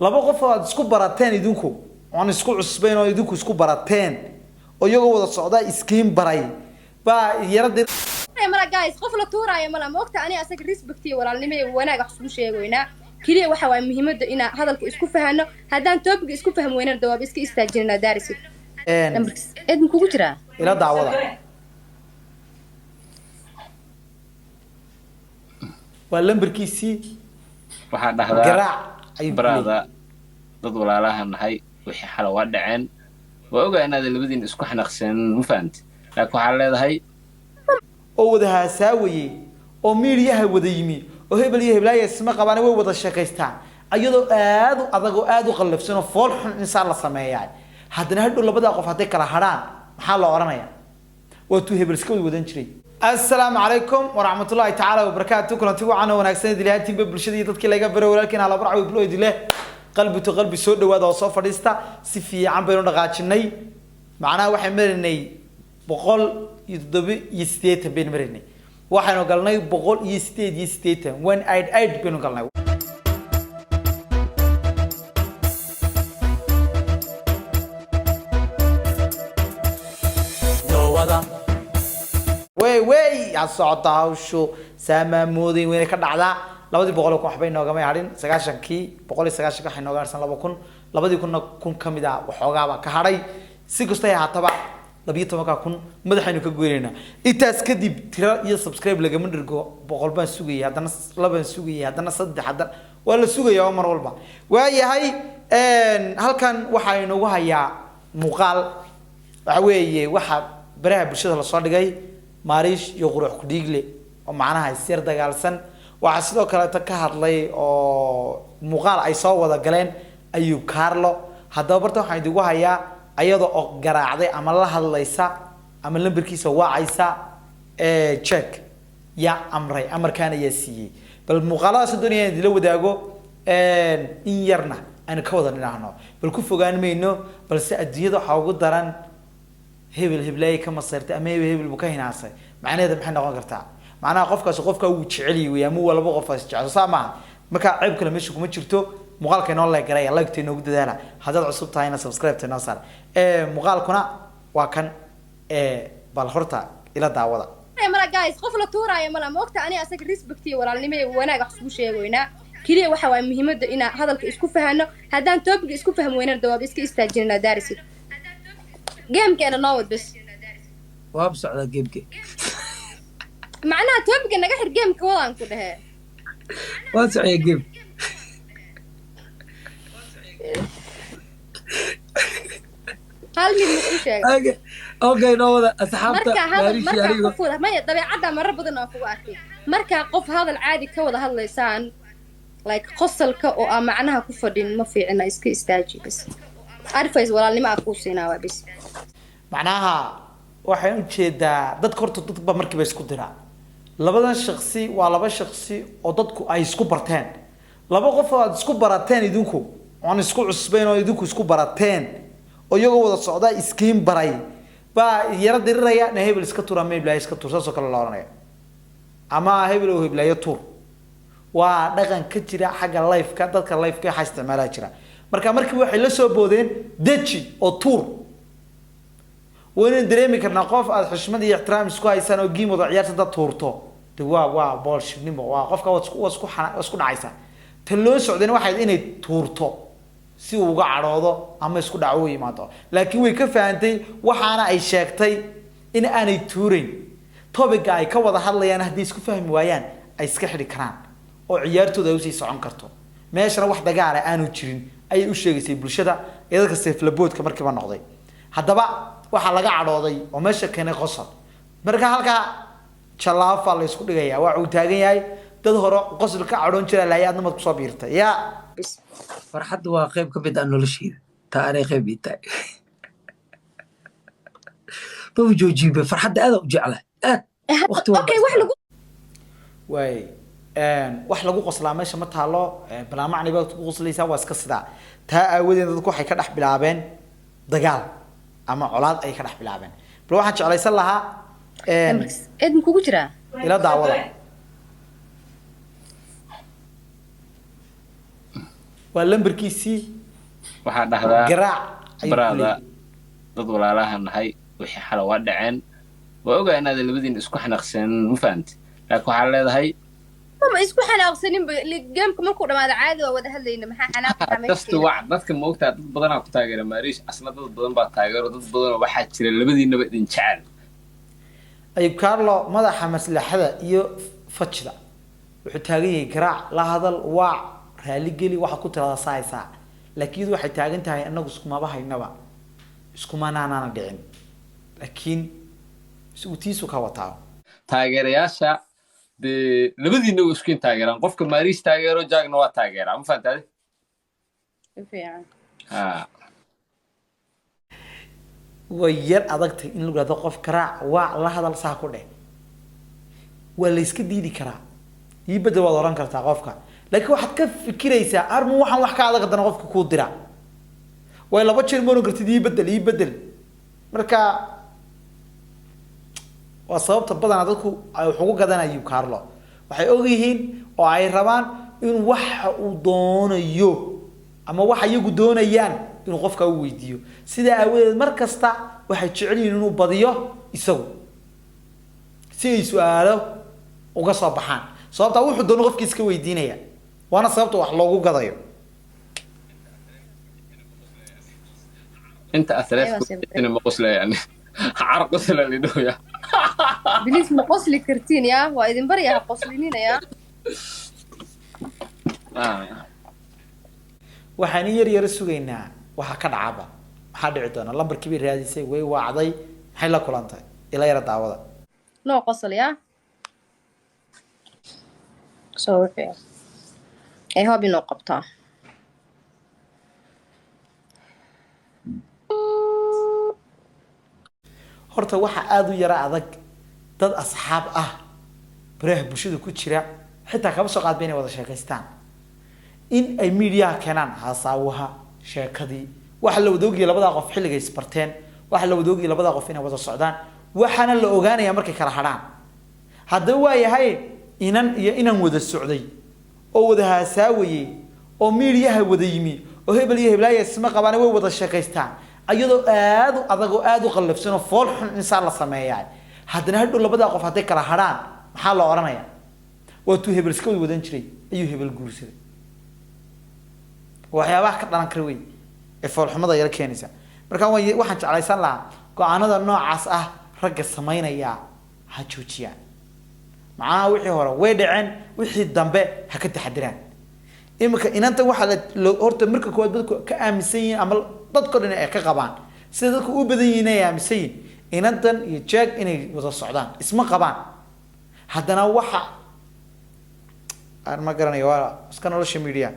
laba qof oo aad isku barateen idinku aan isku cusbeen oo idinku isku barateen oo iyaga wada socda iskiin baray ba yarada mala guys qof la tuuraayo mala ma ogta ani asaga respect iyo walaalnimo iyo wanaag wax isku sheegoynaa kaliya waxa waa muhiimada in hadalka isku fahano hadaan topic isku fahmo weynaa dawaab iska istaajinaa daarisi idin kugu jira ila daawada waa lambarkiisii waxaa dhahdaa garaac ay barada dad walaalaha nahay wixii xal waa dhaceen waa ogaa inaad labadiin isku xanaaqsan ma fahanti laakiin waxaa leedahay oo wada haasaawayay oo miiriyaha wada yimi oo hebel iyo heblaaya isma qabaan way wada shaqaystaan ayadoo aad u aad u qalafsan oo fool xun insaan la sameeyay haddana hadhow labada qof haday kala hadhaan maxaa la oranayaa waa tuu hebel iska wadan jiray السلام عليكم ورحمة الله تعالى وبركاته كلنا تقول عنه ونعكسنا دليل تيم بالشدة يتذكر لقى برا ولكن على برع وبلو دليل قلبي تقلبي سود وهذا وصف فريستا سفي عم بيننا قاتشني معناه واحد مرني بقول يتدبي يستيت بين مرني واحد قالنا بقول يستيت when I'd بينه قالنا way asocdaa usho saamamooday weyn ka dhacda 200 ku waxbay nooga may harin 90kii 190 waxay nooga harsan 2000 2000 kun kamid ah waxoogaaba ka haray si kasta ay haataba 12000 madaxaynu ka goynayna intaas kadib tira iyo subscribe laga mandhigo 100 baan sugayay hadana 2 baan sugayay hadana 3 hadana waa la sugayaa mar walba waayahay halkan waxa inoogu hayaa muuqaal waxa weeye waxa baraha bulshada la soo dhigay maarish iyo qurux ku dhiigle oo macnaha sir dagaalsan waxa sidoo kale ka hadlay oo muuqaal ay soo wada galeen ayuu Carlo hadaba barta waxaan idigu hayaa ayadoo oo garaacday ama la hadlaysa ama lambarkiisa waacaysa check ya amray amarkaana ya siiyay bal muuqaalada doonayaan idila wadaago in yarna aan ka wada dhinaano bal ku fogaan mayno balse adduunyada waxa ugu daran hebel heblaay ka masartay ama hebel buu ka hinaasay macnaheedu maxay noqon kartaa macnaha qofkaas qofka uu jecel yahay ama walba qofaas jecel saama marka ceeb kale meesha kuma jirto muuqaalka inoo la garay like inoo dadaala hadaad cusub tahayna subscribe tana saar muuqaalkuna waa kan bal horta ila daawada mala guys qof la tuuraayo mala ma ogta ani asaga respect iyo walaalnimo iyo wanaag wax isku sheegoynaa kaliya waxa waa muhiimada in hadalka isku fahano hadaan topic isku fahmo weynaa dawaab iska istaajinaa daarisi game كان ناود بس وابس على جيم معناها توبك انك اخر جيم كوان كلها وابس على جيم هل من مشي اوكي نوضه اسحبت مركا قفوده ما طبيعه مره بدنا كو arkay marka qof hadal caadi ka wada hadlaysaan like qosolka oo macnaha ku fadhin ma fiicna iska istaaji bas arfays walaalnimo ku siinaa bas macnaha waxaan u jeedaa dad korto dadba markii bay isku diraan labadan shakhsi waa laba shakhsi oo dadku ay isku barteen laba qof oo aad isku barateen idinku aan isku cusbeen oo idinku isku barateen oo iyaga wada socda iskiin baray ba yarada diraya hebel iska tuura meeblay iska tuurso soo kala looranaya ama hebel oo heblayo tuur waa dhaqan ka jira xagga life ka dadka life ka isticmaala jira markii waxay la soo boodeen deji oo tuur وين دريمي كنا قف على حشمة احترام سكوا إنسان وجيم وضع عيار تدا تورتو توا بالش نيمو وقف واسكو عيسى تلون سعودين واحد إني تورتو سي وقع عراضه أما اسكو دعوي ما تو لكن ويكفي أنتي وحنا أي شاكتي إن أنا تورين طبق جاي كوضع حلا يعني هدي اسكو فهم ويان أي سكحر كران أو عيارته دوسي صعون كرتو ماشي أنا واحدة جاي أنا وتشرين أي وشيء يصير بالشدة إذا كسيف لبود كمركب النقضي هذا بقى waxa laga cadhooday oo meesha keenay qosol marka halka jalaafa la isku dhigaya waa uu taagan yahay dad hore qosol ka cadhoon jira laayadna mad ku soo biirtay ya farxad waa qayb ka mid ah nolosheeda taariikh qayb inta buu joojiba farxad aad u jeclaa waqti waa okay wax lagu wax lagu qoslaa meesha ma taalo bala macni baad ku qoslaysaa waa iska sida taa aawadeed dadku waxay ka dhax bilaabeen dagaal ama colaad ay ka dhax bilaabeen bal waxaan jeclaysan lahaa idin kugu jira ila daawada waa lambarkiisii waxaa dhahdaa garaac ayuu ku baraada leeyahay. dad walaalaha nahay wixii xala waa dhaceen waa ogaa inaad labadiin isku xanaaqseen ma fahamti laakiin waxaa leedahay ma isku xanaaqsanin geemka markuu dhamaado caadi waa wada hadlayna maxaa xanaaqta kasta wac dadka ma ogtaa dad badanaa ku taageera maariish asna dad badan baa taageero dad badanoo waxaa jira labadiinaba idin jecel ayub carlo madaxa maslaxada iyo fajda wuxuu taagan yahay garaac la hadal waac raali geli waxa ku tirada saaysaa laakiin waxay taagan tahay anagu iskumaba haynaba iskumanaanana dhicin laakiin tiisu ka wataa taageerayaasha dee labadiina waa isku in taageeraan qofka maariish taageero jaagna waa taageeraa ma fahamtaade fiican way yar adagtay in lagu yidhahdo qof garaac waac la hadal saa ku dheh waa la iska diidi karaa ii bedel waad oran kartaa qofka laakiin waxaad ka fikiraysaa armu waxaan wax ka adag haddana qofka kuu dira way laba jeer ma oran kartid ii bedel marka waa sababta badanaa dadku ay wax ugu gadanayo Carlo waxay og yihiin oo ay rabaan in waxa uu doonayo ama waxa iyagu doonayaan inuu qofka u weydiiyo sida aawadeed mar kasta waxay jecel yihiin inuu badiyo isagu si ay su'aalo uga soo baxaan sababta wuxuu doono qofkiisa iska weydiinaya waana sababta wax loogu gadayo انت اثرت انا ما قصله يعني عرق قصله اللي دويا بليز ما قصلي كرتين يا وايدن بريا قصلينين يا waxaan yar sugaynaa waxa ka dhacaba waxa dhici doona lambarkii bay raadisay way waacday maxay la kulantay ila yar daawada نو قصل يا سوي ايه هو بينو قبطه horta waxa aad u yara adag dad asxaab ah baraha bulshada ku jira xitaa kaba soo qaad inay wada sheekaystaan in ay media keenaan hasaawaha sheekadii waxa la wada ogyahay labada qof xilliga isbarteen waxa la wada ogyahay labada qof inay wada socdaan waxana la ogaanaya markay kala hadhaan haddaba waa yahay inan iyo inan wada socday oo wada hasaawayay oo media wada yimi oo hebel iyo heblaaya isma qabaan way wada sheekaystaan ayadoo aad u adag oo aad u qalafsan oo fool xun insaan la sameeyay haddana hadhow labada qof haday kala hadhaan maxaa la oranayaa waa tuu hebel iska wadan jiray ayuu hebel guursaday waxyaabaha ka dhalan kara wey ee fool xumada yar keenaysa marka waxaan jeclaysan lahaa go'aanada noocaas ah ragga sameynaya ha joojiyaan macnaha wixii hore way dhaceen wixii dambe ha ka taxadiraan imika inanta waxa la horta marka koowaad dadku ka aaminsan yihiin ama dadka dhan ay ka qabaan sida dadku u badan yihiin ay aaminsan yihiin inantan iyo jeeg inay wada socdaan isma qabaan haddana waxa aan ma garanayo waa iska nolosha media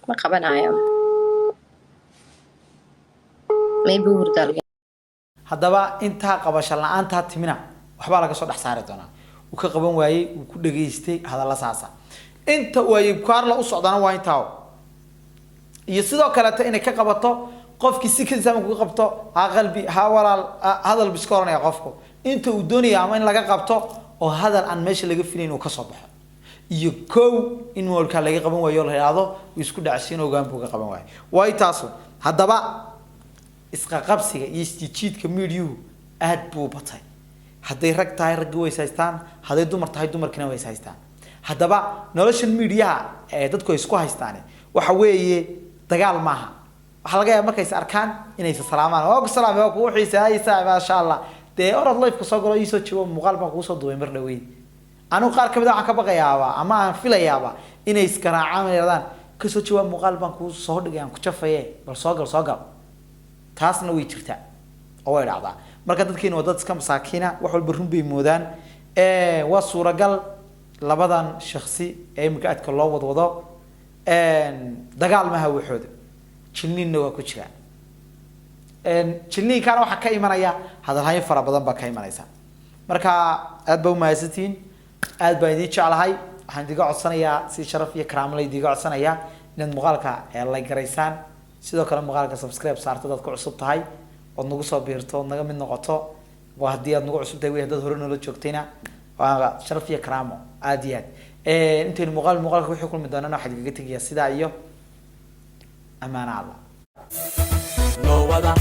ما قبنايا ما يبور دال haddaba intaa qabasho la'aanta timina waxba laga soo dhax saari doonaa uu ka qaban waayay uu ku dhageystay hadalla saasa inta way Carlo u socdana waa intaa iyo sidoo kale inay ka qabato qofkii si kale ku qabto ha qalbi ha walaal hadal biskoornaya qofku inta uu doonayo ama in laga qabto oo hadal aan meesha laga filayn uu ka soo baxo iyo kow in walka laga qaban waayo la yiraahdo isku dhacsiin ogaan buu ka qaban waayay way taaso haddaba isqa qabsiga iyo istijiidka media aad buu batay haday rag tahay rag way haystaan haday dumar tahay dumarkina way haystaan haddaba nolosha media ee dadku isku haystaan waxa weeye dagaal maaha waxa laga yaabaa markay is arkaan inay is salaamaan oo salaam oo ku xiisaayay ma sha Allah de orad life ka soo galo iso jibo muuqaal baan ku soo duubay mar dhaweey anu qaar kamid ah waxaan ka baqayaaba ama aan filayaaba inay iskaraacaan yiraahdaan ka soo jibo muuqaal baan ku soo dhigay aan ku jafaye bal soo gal taasna way jirtaa oo way dhacdaa marka dadkeena waa dad iska masaakiina wax walba run bay moodaan waa suuragal labadan shakhsi ee imika aadka loo wadwado dagaal ma hawxooda jilniinna waa ku jira jilniin kana waxa ka imanaya hadalhayn fara badan ba ka imanaysa marka aad baa u mahadsantiin aad baa idin jeclahay waxaan diga codsanayaa si sharaf iyo karaamo leh diga codsanayaa inaad muuqaalka like garaysaan sidoo kale muuqaalka subscribe saarto dadka cusub tahay oo nagu soo biirto naga mid noqoto waa haddii aad nagu cusub tahay wey haddaad hore noola joogtayna waa sharaf iyo karaamo aad iyo aad intaynu muuqaalka wixii kulmi doonana waxaad igaga tegayaa sidaa iyo amaana alla No other